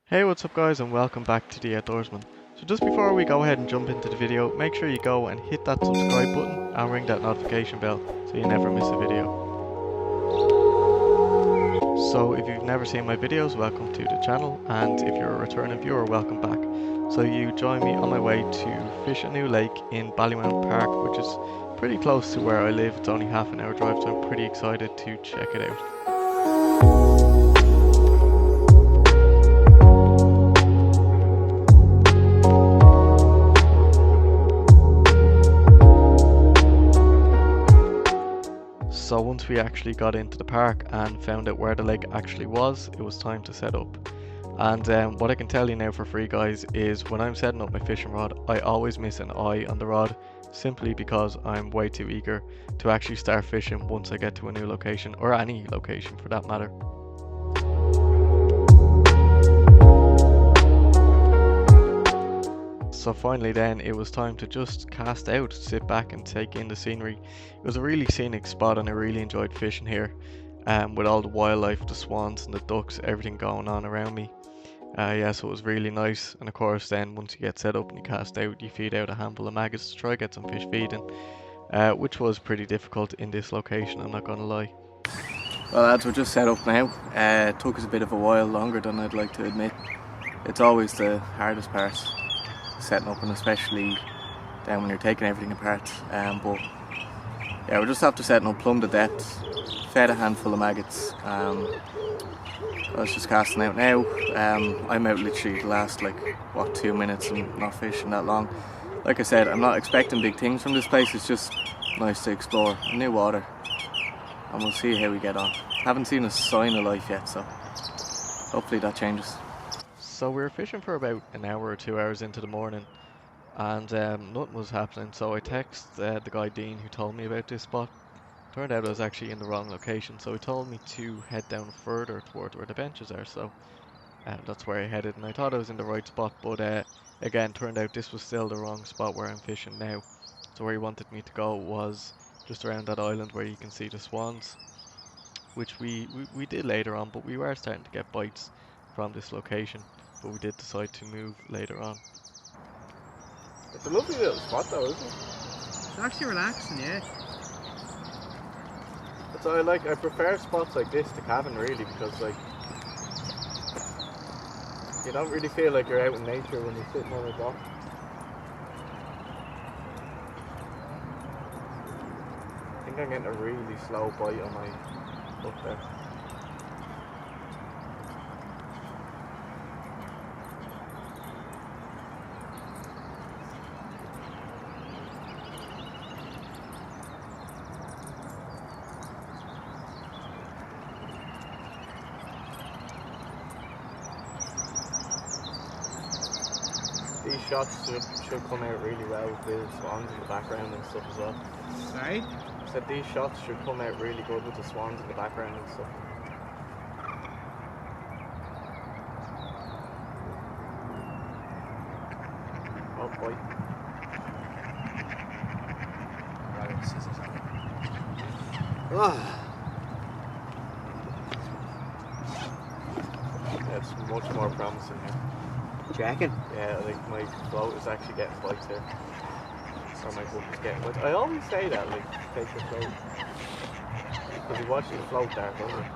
Hey, what's up guys, and welcome back to The Outdoorsman. So just before we go ahead and jump into the video, make sure you go and hit that subscribe button and ring that notification bell so you never miss a video. So if you've never seen my videos, welcome to the channel, and if you're a returning viewer, welcome back. So you join me on my way to fish a new lake in Ballymount Park, which is pretty close to where I live. It's only half an hour drive, so I'm pretty excited to check it out. So once we actually got into the park and found out where the lake actually was, it was time to set up. And what I can tell you now for free guys is when I'm setting up my fishing rod, I always miss an eye on the rod simply because I'm way too eager to actually start fishing once I get to a new location, or any location for that matter. So finally then it was time to just cast out, sit back and take in the scenery. It was a really scenic spot and I really enjoyed fishing here, with all the wildlife, the swans and the ducks, everything going on around me. Yeah, so it was really nice. And of course then once you get set up and you cast out, you feed out a handful of maggots to try get some fish feeding, which was pretty difficult in this location, I'm not gonna lie. Well lads, we're just set up now. It took us a bit of a while longer than I'd like to admit. It's always the hardest part, setting up, and especially then when you're taking everything apart. But yeah, we're just after setting up, plumbed the depth, fed a handful of maggots. I was just casting out now. I'm out literally the last 2 minutes and not fishing that long. Like I said, I'm not expecting big things from this place. It's just nice to explore new water, and we'll see how we get on. Haven't seen a sign of life yet, so hopefully that changes. So we were fishing for about an hour or 2 hours into the morning, and nothing was happening. So I texted the guy Dean who told me about this spot. Turned out I was actually in the wrong location, so he told me to head down further towards where the benches are. So that's where I headed, and I thought I was in the right spot, but again, turned out this was still the wrong spot where I'm fishing now. So where he wanted me to go was just around that island where you can see the swans, which we did later on, but we were starting to get bites from this location, but we did decide to move later on. It's a lovely little spot though, isn't it? It's actually relaxing, yeah. So I prefer spots like this to cabin really, because you don't really feel like you're out in nature when you're sitting on a dock. I think I'm getting a really slow bite on my hook there. These shots should come out really well with the swans in the background and stuff as well. Sorry? I said these shots should come out really good with the swans in the background and stuff. Oh boy. That's much more promising here. Do you reckon? Yeah, my float is actually getting bites here. Or my hook is getting bites. I always say that, take your float. Because you watch the float there, doesn't it?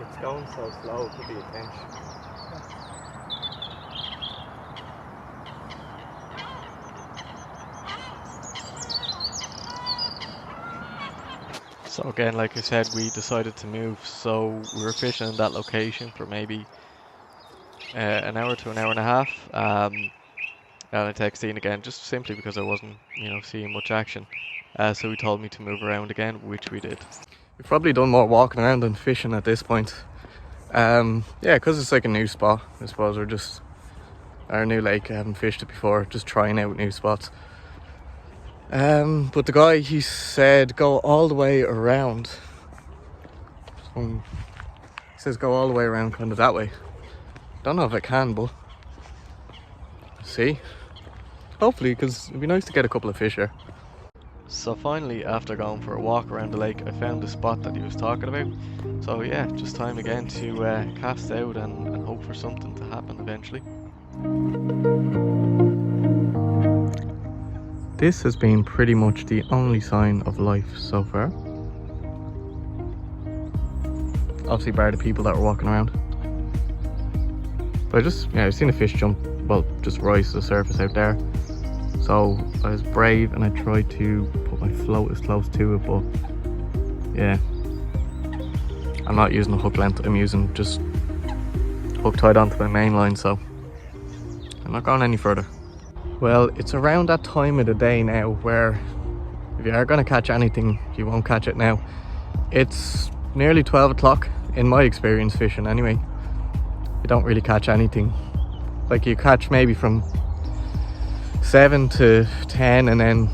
It's going so slow, it could be a pinch. So again, like I said, we decided to move, so we were fishing in that location for maybe an hour to an hour and a half. And I texted Ian again, just simply because I wasn't, seeing much action. So he told me to move around again, which we did. We've probably done more walking around than fishing at this point. Yeah, because it's like a new spot. I suppose we're just our new lake. I haven't fished it before, just trying out new spots. But the guy, he said go all the way around. He says go all the way around kind of that way. Don't know if I can, but see. Hopefully, because it'd be nice to get a couple of fish here. So finally, after going for a walk around the lake, I found the spot that he was talking about. So yeah, just time again to cast out and hope for something to happen eventually. This has been pretty much the only sign of life so far. Obviously bar the people that were walking around. But I've seen a fish jump, well, just rise to the surface out there. So I was brave and I tried to put my float as close to it, but yeah. I'm not using a hook length, I'm using just hook tied onto my main line, so I'm not going any further. Well, it's around that time of the day now where if you are going to catch anything, you won't catch it now. It's nearly 12 o'clock in my experience fishing anyway. You don't really catch anything. Like you catch maybe from 7 to 10 and then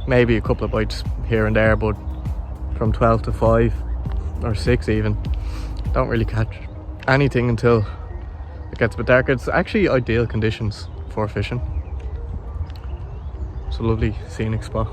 maybe a couple of bites here and there, but from 12 to 5 or 6 even, don't really catch anything until it gets a bit darker. It's actually ideal conditions for fishing. It's a lovely scenic spot.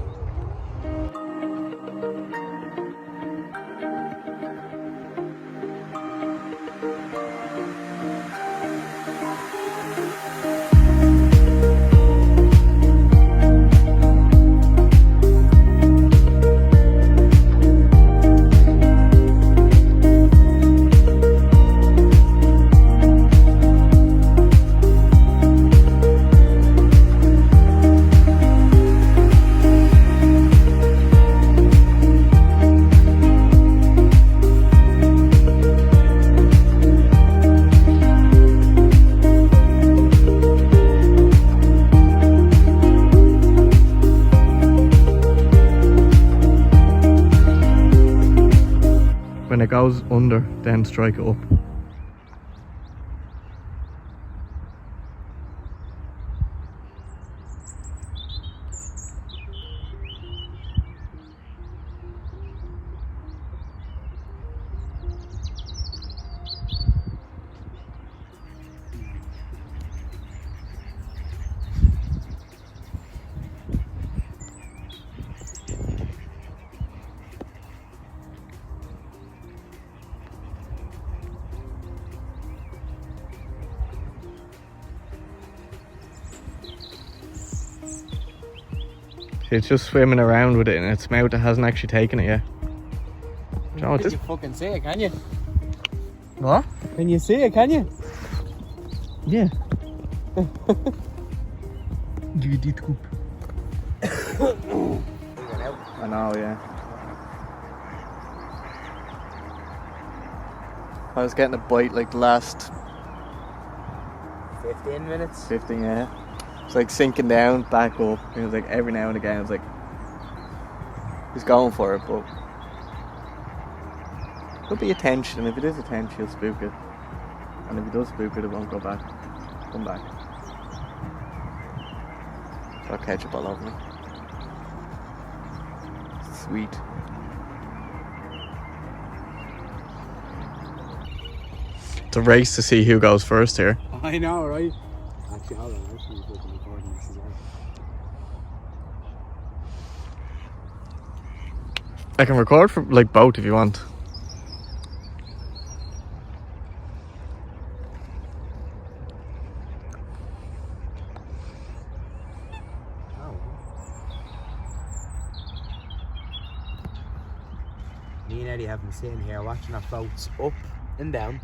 When it goes under, then strike it up. It's just swimming around with it in its mouth. It hasn't actually taken it yet. Do you know what Can this? you fucking see it, can you? What? Can you see it, can you? Yeah. You did poop. I know, yeah. I was getting a bite like the last 15 minutes. 15, yeah. It's like sinking down, back up. It was like every now and again, it's like he's going for it, but could be a tench, and if it is a tench, he'll spook it. And if he does spook it, it won't go back. Come back. Got ketchup all over me. Sweet. It's a race to see who goes first here. I know, right? Actually, hold on. I'm actually fucking recording this as well. I can record for like both if you want. Me and Eddie have been sitting here watching our floats up and down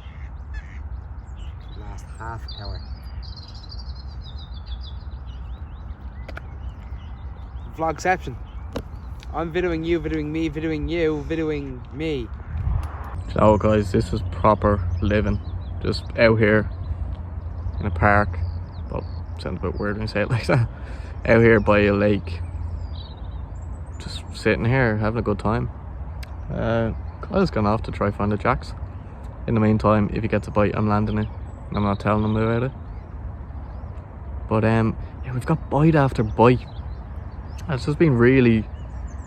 for the last half hour. Vlogception. I'm videoing you, videoing me, videoing you, videoing me. So guys, this was proper living. Just out here in a park. Well, sounds a bit weird when you say it like that. Out here by a lake. Just sitting here, having a good time. Kyle's gone off to try find the jacks. In the meantime, if he gets a bite, I'm landing it. I'm not telling him about it. But yeah, we've got bite after bite. It's just been really,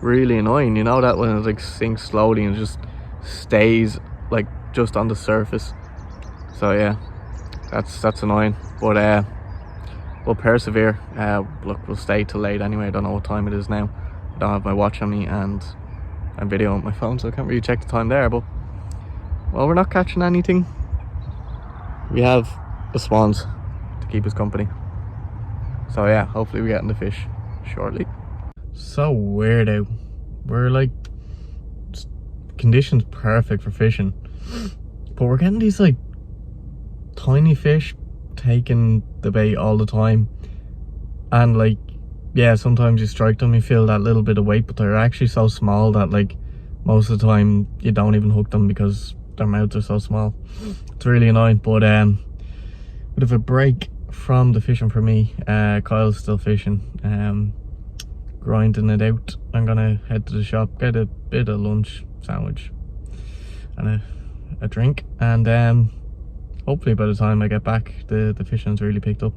really annoying. You know that when it like sinks slowly and just stays like just on the surface. So yeah, that's annoying. But we'll persevere. Look, we'll stay till late anyway. I don't know what time it is now. I don't have my watch on me and I'm videoing with my phone, so I can't really check the time there. But well, we're not catching anything. We have the swans to keep us company. So yeah, hopefully we're getting the fish shortly. So weird out. We're like, conditions perfect for fishing, but we're getting these like tiny fish taking the bait all the time. And like, yeah, sometimes you strike them, you feel that little bit of weight, but they're actually so small that like most of the time you don't even hook them because their mouths are so small. It's really annoying. But bit of a break from the fishing for me. Kyle's still fishing, grinding it out. I'm gonna head to the shop, get a bit of lunch, sandwich and a drink, and hopefully by the time I get back the fishing's really picked up.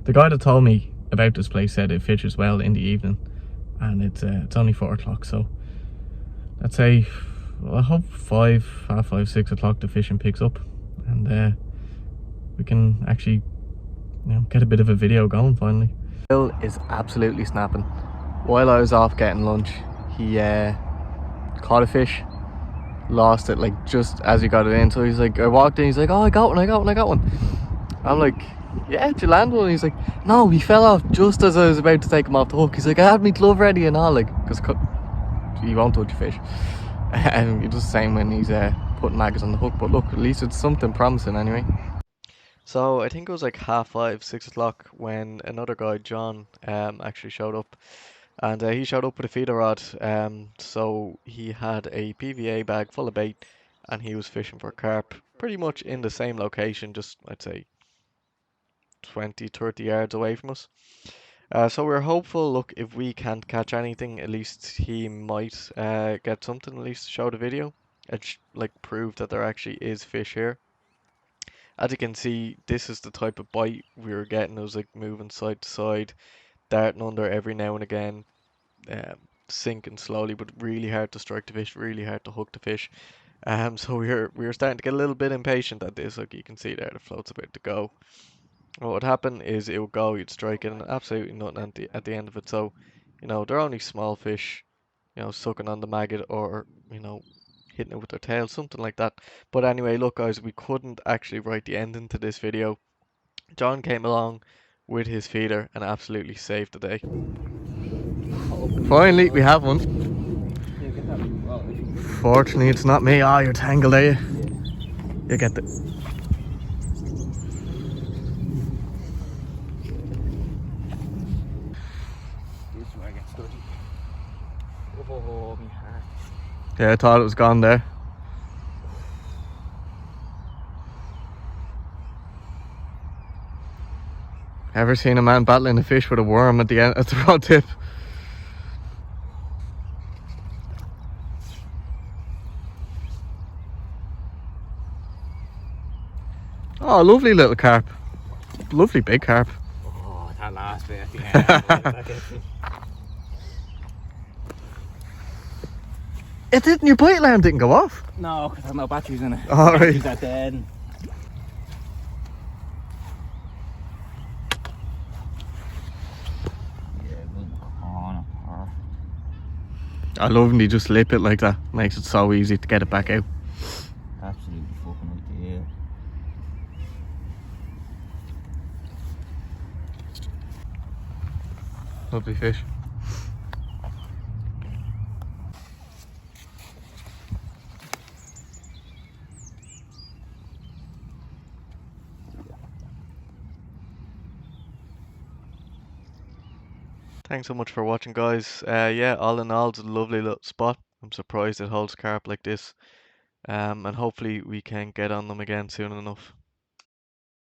The guy that told me about this place said it fishes well in the evening, and it's only 4 o'clock, so let's say, well, I hope 5, half 5, 6 o'clock the fishing picks up, and we can actually, you know, get a bit of a video going finally. Bill is absolutely snapping. While I was off getting lunch, he caught a fish, lost it like just as he got it in. So he's like, I walked in, he's like, oh, I got one. I'm like, yeah, did you land one? He's like, no, he fell off just as I was about to take him off the hook. He's like, I had my glove ready and all, like, because he won't touch a fish. And he does the same when he's putting maggots on the hook. But look, at least it's something promising anyway. So I think it was like half 5, 6 o'clock when another guy, John, actually showed up. And he showed up with a feeder rod. So he had a PVA bag full of bait and he was fishing for carp pretty much in the same location, just I'd say 20, 30 yards away from us. So we're hopeful, look, if we can't catch anything, at least he might get something, at least to show the video. It like prove that there actually is fish here. As you can see, this is the type of bite we were getting. It was like moving side to side, darting under every now and again, sinking slowly, but really hard to strike the fish, really hard to hook the fish. So we were starting to get a little bit impatient at this. Like you can see there, the float's about to go. What would happen is it would go, you'd strike it, and absolutely nothing at the end of it. So, you know, they're only small fish, you know, sucking on the maggot or, you know, hitting it with their tail, something like that. But anyway, look guys, we couldn't actually write the ending to this video. John came along with his feeder and absolutely saved the day. Finally, we have one. Fortunately, it's not me. Oh, you're tangled, are you? You get the... Yeah, I thought it was gone there. Ever seen a man battling a fish with a worm at the end, at the rod tip? Oh, lovely little carp. Lovely big carp. Oh, that last bit at the end. It didn't, your bite alarm didn't go off? No, because I have no batteries in it. Oh, right. Batteries at the end. I love when you just lip it like that. Makes it so easy to get it back out. Absolutely fucking ideal. Lovely fish. Thanks so much for watching, guys. Yeah, all in all, it's a lovely little spot. I'm surprised it holds carp like this. And hopefully we can get on them again soon enough.